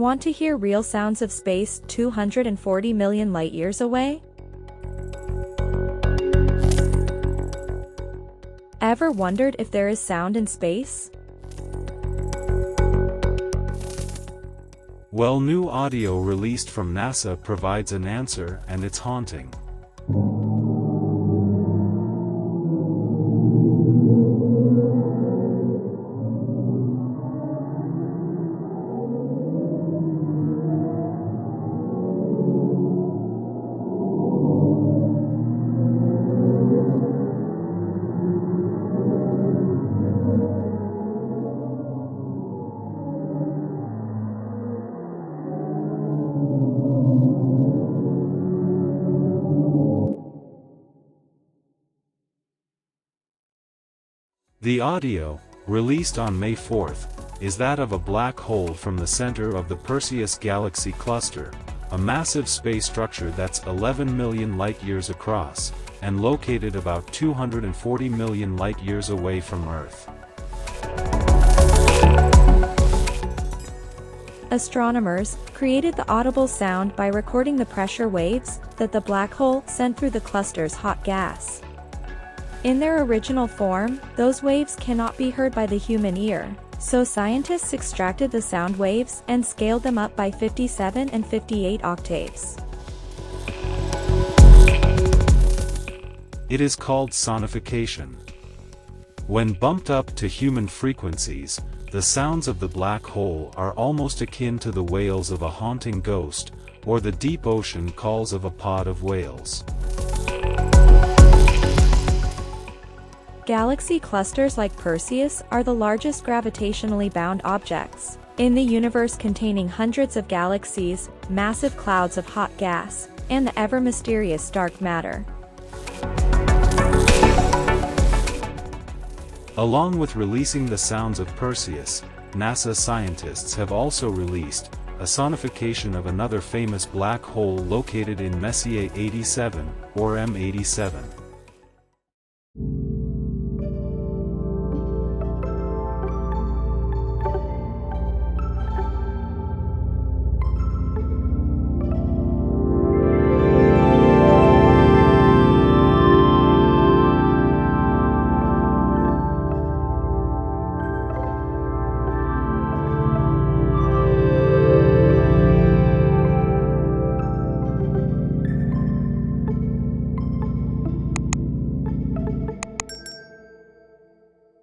Want to hear real sounds of space 240 million light-years away? Ever wondered if there is sound in space? Well, new audio released from NASA provides an answer, and it's haunting. The audio, released on May 4th, is that of a black hole from the center of the Perseus galaxy cluster, a massive space structure that's 11 million light-years across, and located about 240 million light-years away from Earth. Astronomers created the audible sound by recording the pressure waves that the black hole sent through the cluster's hot gas. In their original form, those waves cannot be heard by the human ear, so scientists extracted the sound waves and scaled them up by 57 and 58 octaves. It is called sonification. When bumped up to human frequencies, the sounds of the black hole are almost akin to the wails of a haunting ghost, or the deep ocean calls of a pod of whales. Galaxy clusters like Perseus are the largest gravitationally bound objects in the universe, containing hundreds of galaxies, massive clouds of hot gas, and the ever-mysterious dark matter. Along with releasing the sounds of Perseus, NASA scientists have also released a sonification of another famous black hole located in Messier 87, or M87.